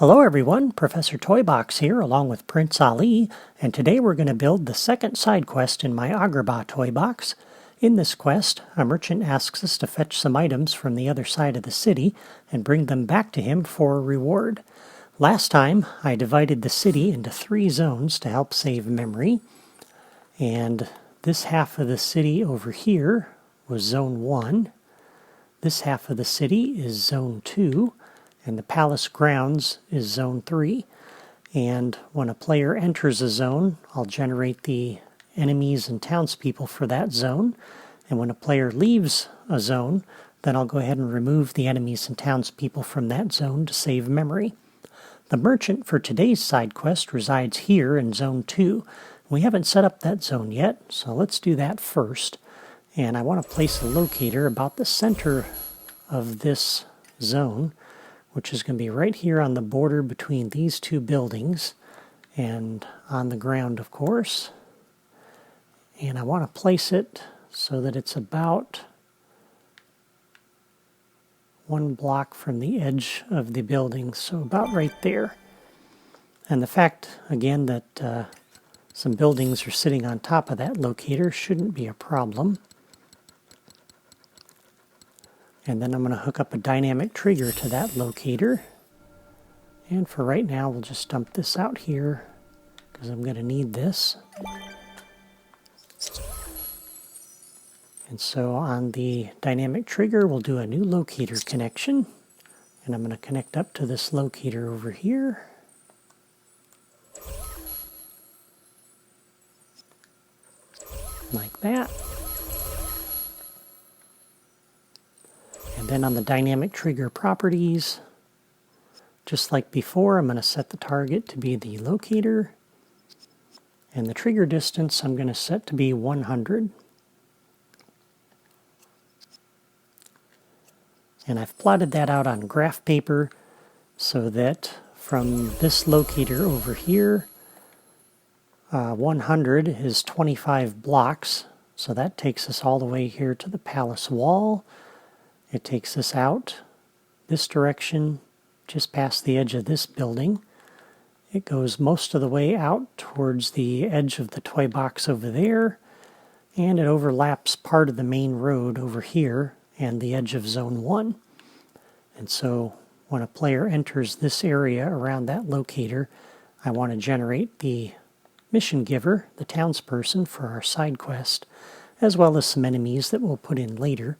Hello everyone, Professor Toybox here along with Prince Ali, and today we're going to build the second side quest in my Agrabah toy box. In this quest, a merchant asks us to fetch some items from the other side of the city and bring them back to him for a reward. Last time, I divided the city into 3 zones to help save memory, and this half of the city over here was Zone 1. This half of the city is Zone 2. And the palace grounds is Zone 3. And when a player enters a zone, I'll generate the enemies and townspeople for that zone. And when a player leaves a zone, then I'll go ahead and remove the enemies and townspeople from that zone to save memory. The merchant for today's side quest resides here in Zone 2. We haven't set up that zone yet, so let's do that first. And I want to place a locator about the center of this zone, which is going to be right here on the border between these 2 buildings and on the ground, of course. And I want to place it so that it's about 1 block from the edge of the building, so about right there. And the fact, again, that some buildings are sitting on top of that locator shouldn't be a problem. And then I'm going to hook up a dynamic trigger to that locator. And for right now, we'll just dump this out here because I'm going to need this. And so on the dynamic trigger, we'll do a new locator connection. And I'm going to connect up to this locator over here. Like that. And then on the dynamic trigger properties, just like before, I'm going to set the target to be the locator. And the trigger distance I'm going to set to be 100. And I've plotted that out on graph paper so that from this locator over here, 100 is 25 blocks. So that takes us all the way here to the palace wall. It takes us out this direction, just past the edge of this building. It goes most of the way out towards the edge of the toy box over there, and it overlaps part of the main road over here and the edge of Zone 1. And so when a player enters this area around that locator, I want to generate the mission giver, the townsperson, for our side quest, as well as some enemies that we'll put in later.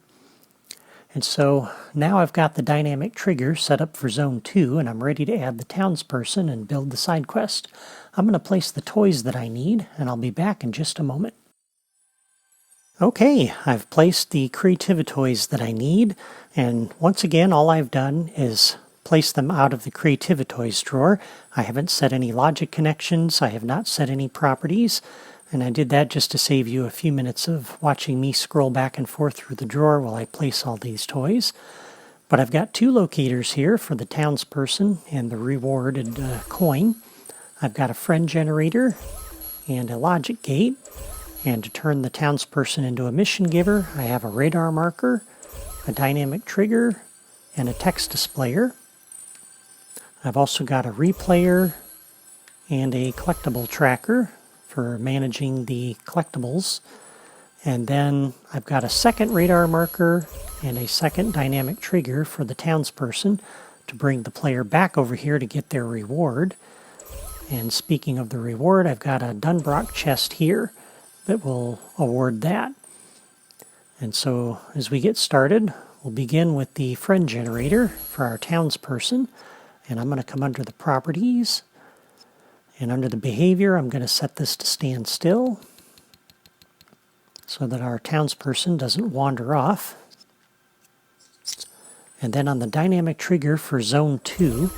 And so now I've got the dynamic trigger set up for Zone 2, and I'm ready to add the townsperson and build the side quest. I'm going to place the toys that I need, and I'll be back in just a moment. Okay, I've placed the Creativitoys that I need, and once again all I've done is place them out of the Creativitoys drawer. I haven't set any logic connections, I have not set any properties. And I did that just to save you a few minutes of watching me scroll back and forth through the drawer while I place all these toys. But I've got 2 locators here for the townsperson and the rewarded coin. I've got a friend generator and a logic gate. And to turn the townsperson into a mission giver, I have a radar marker, a dynamic trigger, and a text displayer. I've also got a replayer and a collectible tracker for managing the collectibles. And then I've got a second radar marker and a second dynamic trigger for the townsperson to bring the player back over here to get their reward. And speaking of the reward, I've got a Dunbrock chest here that will award that. And so as we get started, we'll begin with the friend generator for our townsperson. And I'm going to come under the properties. And under the behavior, I'm going to set this to stand still so that our townsperson doesn't wander off. And then on the dynamic trigger for Zone 2,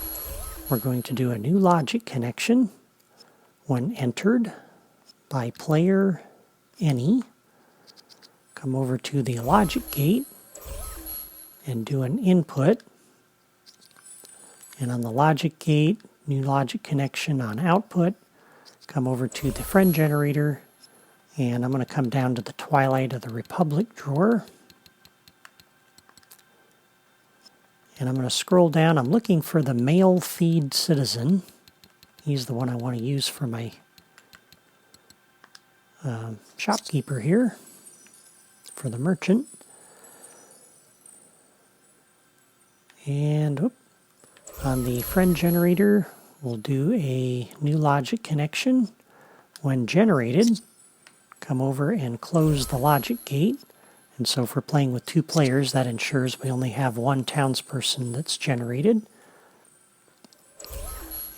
we're going to do a new logic connection when entered by player any. Come over to the logic gate and do an input. And on the logic gate, new logic connection on output, come over to the friend generator, and I'm going to come down to the Twilight of the Republic drawer. And I'm going to scroll down. I'm looking for the male feed citizen. He's the one I want to use for my shopkeeper here, for the merchant. And on the friend generator, we'll do a new logic connection. When generated, come over and close the logic gate. And so if we're playing with 2 players, that ensures we only have 1 townsperson that's generated.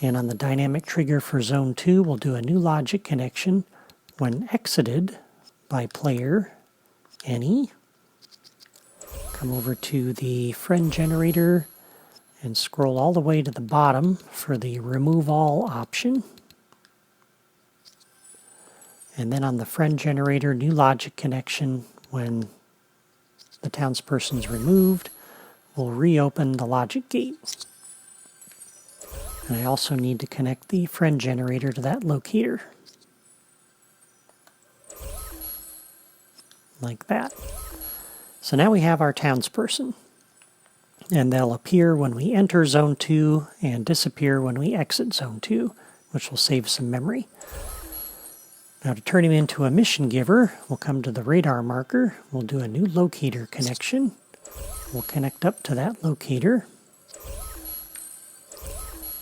And on the dynamic trigger for zone 2, we'll do a new logic connection. When exited by player any, come over to the friend generator and scroll all the way to the bottom for the remove all option. And then on the friend generator, new logic connection, when the townsperson's removed, we'll reopen the logic gate. And I also need to connect the friend generator to that locator. Like that. So now we have our townsperson. And they'll appear when we enter zone 2 and disappear when we exit zone 2, which will save some memory. Now to turn him into a mission giver, we'll come to the radar marker. We'll do a new locator connection. We'll connect up to that locator.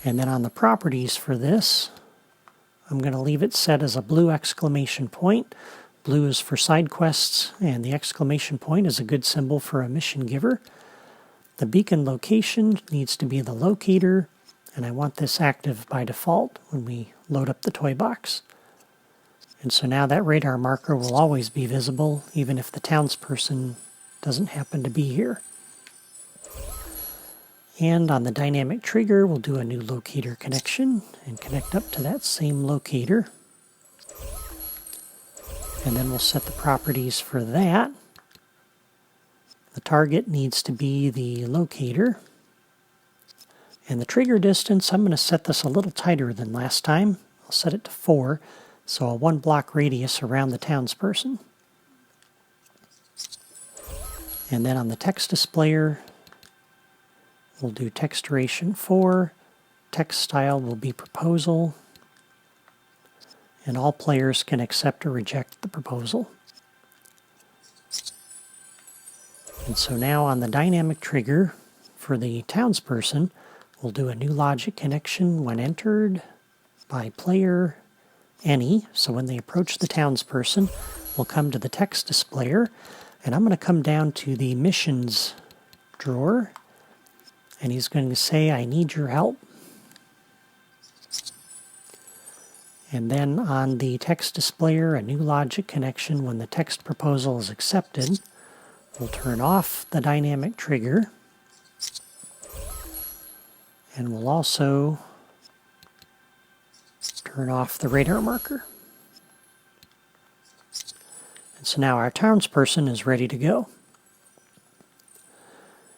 And then on the properties for this, I'm going to leave it set as a blue exclamation point. Blue is for side quests, and the exclamation point is a good symbol for a mission giver. The beacon location needs to be the locator, and I want this active by default when we load up the toy box. And so now that radar marker will always be visible, even if the townsperson doesn't happen to be here. And on the dynamic trigger, we'll do a new locator connection and connect up to that same locator. And then we'll set the properties for that. The target needs to be the locator. And the trigger distance, I'm going to set this a little tighter than last time. I'll set it to 4, so a 1 block radius around the townsperson. And then on the text displayer, we'll do text duration 4. Text style will be proposal. And all players can accept or reject the proposal. And so now on the dynamic trigger for the townsperson, we'll do a new logic connection when entered by player any. So when they approach the townsperson, we'll come to the text displayer, and I'm going to come down to the missions drawer, and he's going to say, I need your help. And then on the text displayer, a new logic connection when the text proposal is accepted. We'll turn off the dynamic trigger. And we'll also turn off the radar marker. And so now our townsperson is ready to go.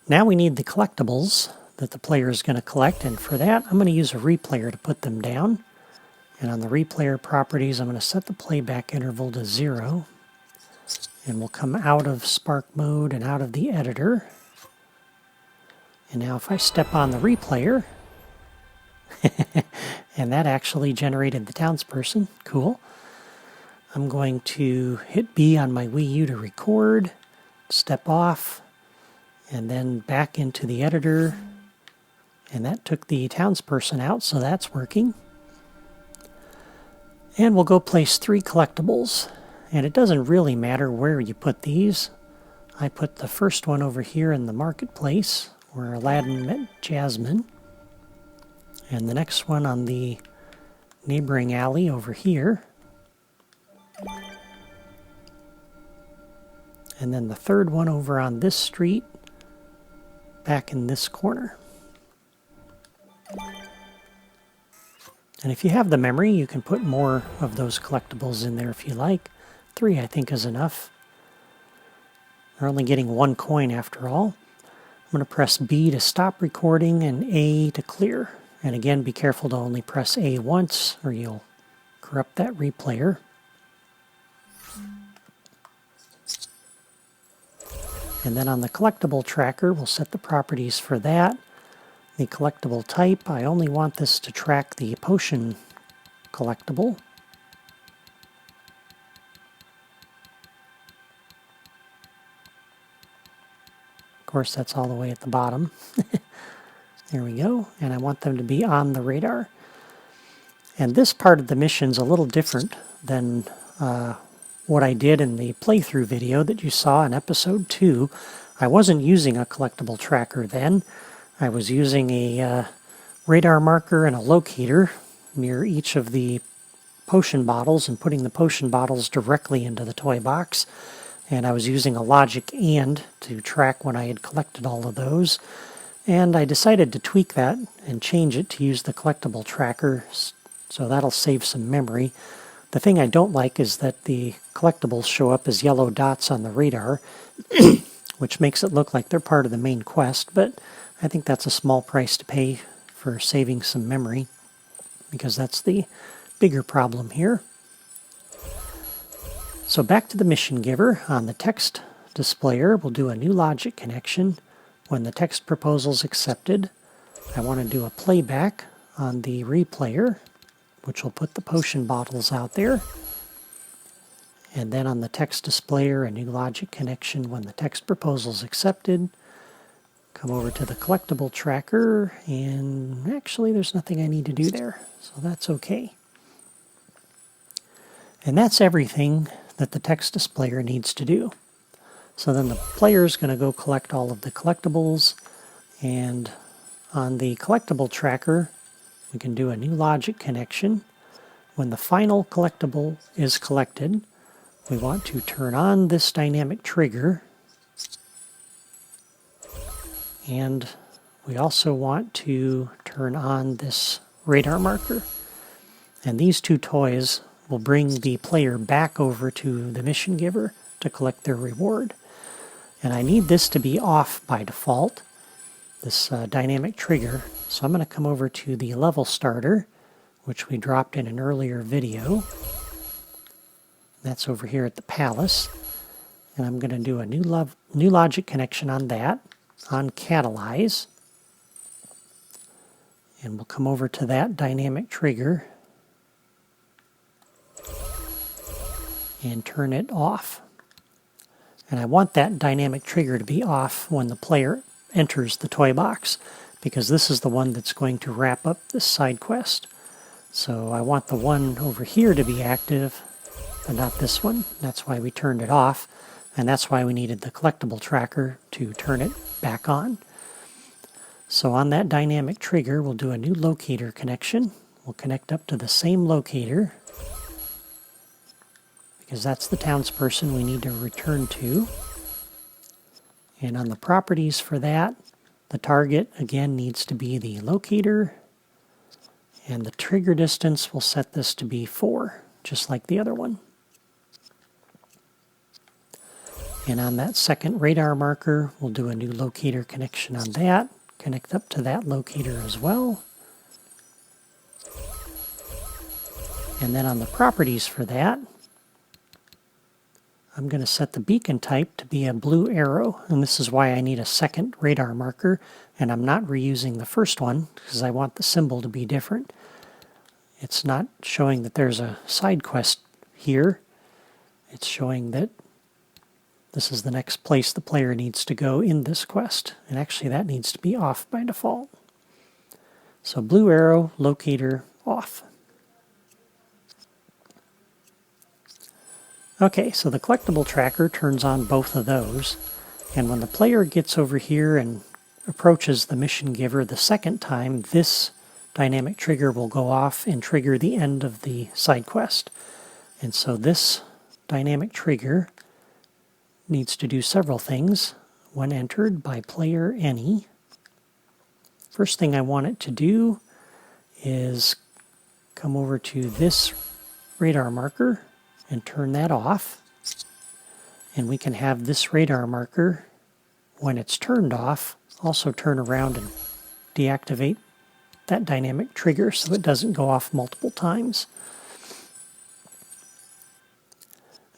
Now we need the collectibles that the player is going to collect, and for that I'm going to use a replayer to put them down. And on the replayer properties, I'm going to set the playback interval to 0. And we'll come out of Spark mode and out of the editor. And now if I step on the replayer, and that actually generated the townsperson, cool. I'm going to hit B on my Wii U to record, step off, and then back into the editor. And that took the townsperson out, so that's working. And we'll go place 3 collectibles. And it doesn't really matter where you put these. I put the first one over here in the marketplace, where Aladdin met Jasmine. And the next one on the neighboring alley over here. And then the third one over on this street, back in this corner. And if you have the memory, you can put more of those collectibles in there if you like. 3, I think, is enough. We're only getting 1 coin after all. I'm going to press B to stop recording and A to clear. And again, be careful to only press A once or you'll corrupt that replayer. And then on the collectible tracker, we'll set the properties for that. The collectible type, I only want this to track the potion collectible. Of course, that's all the way at the bottom. There we go. And I want them to be on the radar. And this part of the mission's a little different than what I did in the playthrough video that you saw in episode 2. I wasn't using a collectible tracker then. I was using a radar marker and a locator near each of the potion bottles and putting the potion bottles directly into the toy box. And I was using a logic AND to track when I had collected all of those. And I decided to tweak that and change it to use the collectible tracker, so that'll save some memory. The thing I don't like is that the collectibles show up as yellow dots on the radar, which makes it look like they're part of the main quest, but I think that's a small price to pay for saving some memory, because that's the bigger problem here. So back to the mission giver. On the text displayer, we'll do a new logic connection. When the text proposal is accepted, I want to do a playback on the replayer, which will put the potion bottles out there. And then on the text displayer, a new logic connection when the text proposal is accepted. Come over to the collectible tracker, and actually there's nothing I need to do there, so that's okay. And that's everything that the text displayer needs to do. So then the player is going to go collect all of the collectibles, and on the collectible tracker we can do a new logic connection. When the final collectible is collected, we want to turn on this dynamic trigger, and we also want to turn on this radar marker. And these two toys will bring the player back over to the mission giver to collect their reward. And I need this to be off by default, this dynamic trigger. So I'm going to come over to the level starter, which we dropped in an earlier video. That's over here at the palace. And I'm going to do a new logic connection on that, on catalyze. And we'll come over to that dynamic trigger and turn it off. And I want that dynamic trigger to be off when the player enters the toy box, because this is the one that's going to wrap up this side quest. So I want the one over here to be active, but not this one. That's why we turned it off, and that's why we needed the collectible tracker to turn it back on. So on that dynamic trigger, we'll do a new locator connection. We'll connect up to the same locator, because that's the townsperson we need to return to. And on the properties for that, the target again needs to be the locator, and the trigger distance, we'll set this to be 4, just like the other one. And on that second radar marker, we'll do a new locator connection on that, connect up to that locator as well. And then on the properties for that, I'm going to set the beacon type to be a blue arrow, and this is why I need a second radar marker, and I'm not reusing the first one because I want the symbol to be different. It's not showing that there's a side quest here. It's showing that this is the next place the player needs to go in this quest, and actually that needs to be off by default. So blue arrow, locator, off. Okay, so the collectible tracker turns on both of those, and when the player gets over here and approaches the mission giver the second time, this dynamic trigger will go off and trigger the end of the side quest. And so this dynamic trigger needs to do several things when entered by player any. First thing I want it to do is come over to this radar marker and turn that off. And we can have this radar marker, when it's turned off, also turn around and deactivate that dynamic trigger so it doesn't go off multiple times.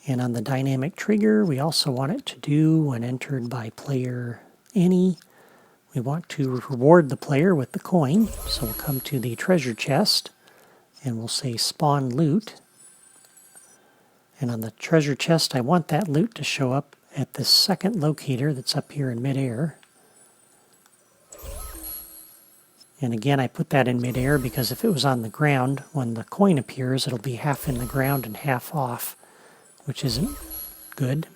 And on the dynamic trigger, we also want it to do when entered by player any. We want to reward the player with the coin. So we'll come to the treasure chest and we'll say spawn loot. And on the treasure chest, I want that loot to show up at the second locator that's up here in midair. And again, I put that in midair because if it was on the ground, when the coin appears, it'll be half in the ground and half off, which isn't good.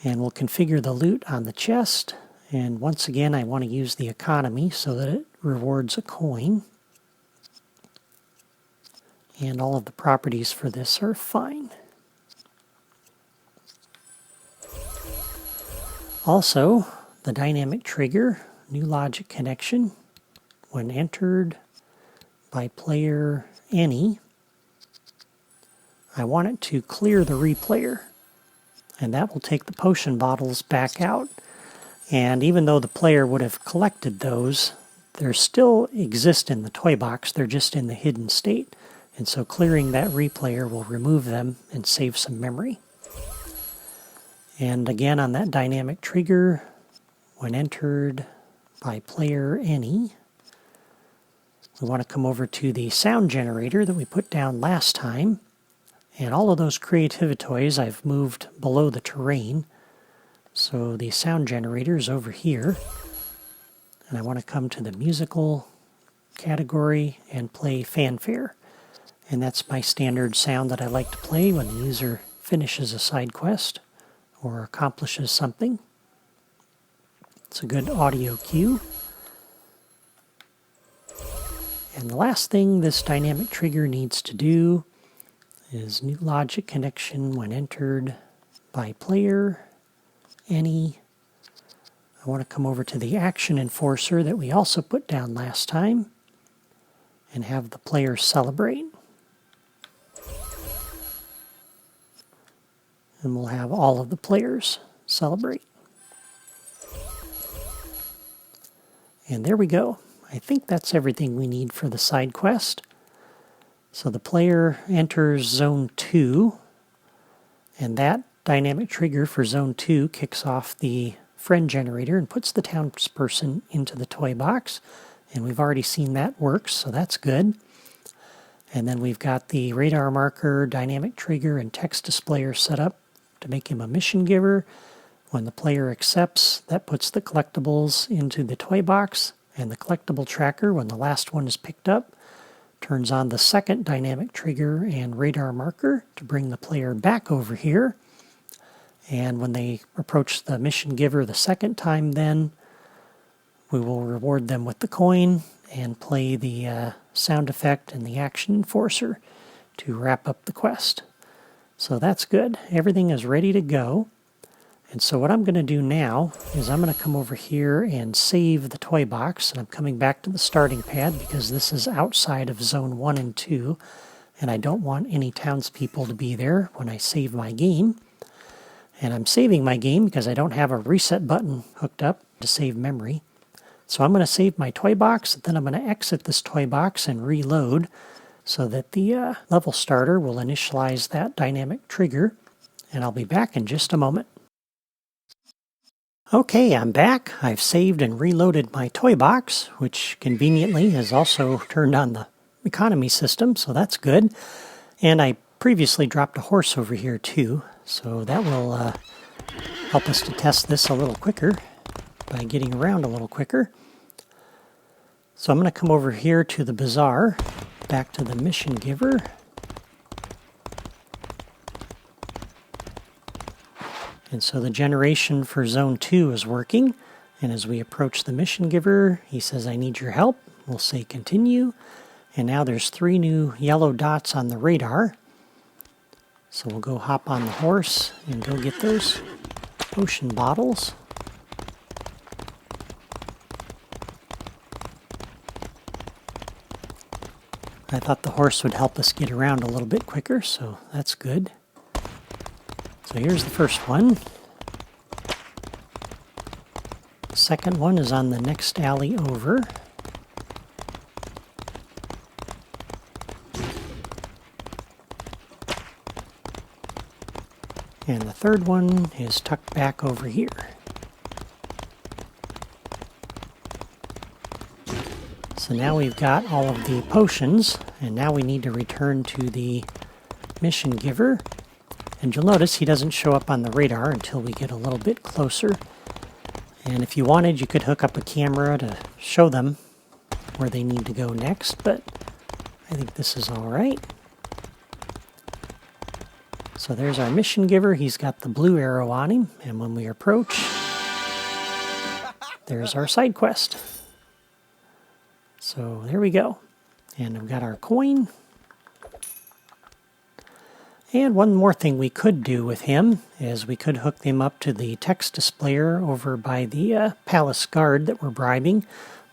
And we'll configure the loot on the chest. And once again, I want to use the economy so that it rewards a coin. And all of the properties for this are fine. Also, the dynamic trigger, new logic connection, when entered by player any, I want it to clear the replayer. And that will take the potion bottles back out. And even though the player would have collected those, they still exist in the toy box. They're just in the hidden state. And so clearing that replayer will remove them and save some memory. And again, on that dynamic trigger, when entered by player any, we want to come over to the sound generator that we put down last time. And all of those creativitoys I've moved below the terrain. So the sound generator is over here. And I want to come to the musical category and play fanfare. And that's my standard sound that I like to play when the user finishes a side quest or accomplishes something. It's a good audio cue. And the last thing this dynamic trigger needs to do is new logic connection when entered by player any. I want to come over to the action enforcer that we also put down last time and have the player celebrate. And we'll have all of the players celebrate. And there we go. I think that's everything we need for the side quest. So the player enters Zone 2, and that dynamic trigger for Zone 2 kicks off the friend generator and puts the townsperson into the toy box. And we've already seen that works, so that's good. And then we've got the radar marker, dynamic trigger, and text displayer set up to make him a mission giver. When the player accepts, that puts the collectibles into the toy box, and the collectible tracker, when the last one is picked up, turns on the second dynamic trigger and radar marker to bring the player back over here. And when they approach the mission giver the second time, then we will reward them with the coin and play the sound effect and the action enforcer to wrap up the quest. So that's good. Everything is ready to go. And so what I'm going to do now is I'm going to come over here and save the toy box. And I'm coming back to the starting pad because this is outside of Zone 1 and 2. And I don't want any townspeople to be there when I save my game. And I'm saving my game because I don't have a reset button hooked up to save memory. So I'm going to save my toy box, then I'm going to exit this toy box and reload so that the level starter will initialize that dynamic trigger. And I'll be back in just a moment. Okay, I'm back. I've saved and reloaded my toy box, which conveniently has also turned on the economy system, so that's good. And I previously dropped a horse over here too, so that will help us to test this a little quicker by getting around a little quicker. So I'm going to come over here to the bazaar, back to the mission giver. And so the generation for Zone 2 is working. And as we approach the mission giver, he says, I need your help. We'll say continue. And now there's 3 new yellow dots on the radar. So we'll go hop on the horse and go get those potion bottles. I thought the horse would help us get around a little bit quicker, so that's good. So here's the first one. The second one is on the next alley over. And the third one is tucked back over here. So now we've got all of the potions, and now we need to return to the mission giver. And you'll notice he doesn't show up on the radar until we get a little bit closer. And if you wanted, you could hook up a camera to show them where they need to go next, but I think this is all right. So there's our mission giver. He's got the blue arrow on him, and when we approach, there's our side quest. So there we go. And we've got our coin. And one more thing we could do with him is we could hook him up to the text displayer over by the palace guard that we're bribing,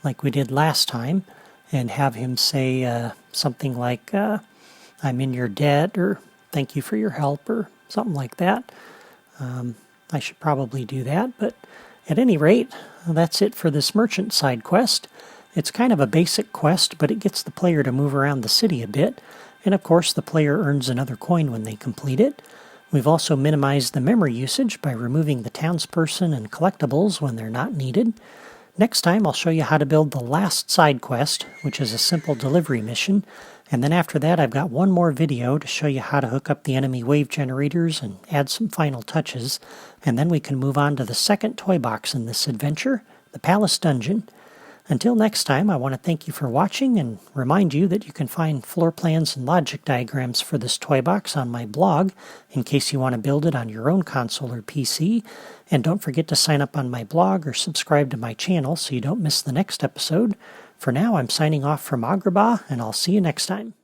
like we did last time, and have him say something like, I'm in your debt, or thank you for your help, or something like that. I should probably do that, but at any rate, that's it for this merchant side quest. It's kind of a basic quest, but it gets the player to move around the city a bit. And of course, the player earns another coin when they complete it. We've also minimized the memory usage by removing the townsperson and collectibles when they're not needed. Next time, I'll show you how to build the last side quest, which is a simple delivery mission. And then after that, I've got one more video to show you how to hook up the enemy wave generators and add some final touches. And then we can move on to the second toy box in this adventure, the Palace Dungeon. Until next time, I want to thank you for watching and remind you that you can find floor plans and logic diagrams for this toy box on my blog in case you want to build it on your own console or PC. And don't forget to sign up on my blog or subscribe to my channel so you don't miss the next episode. For now, I'm signing off from Agrabah, and I'll see you next time.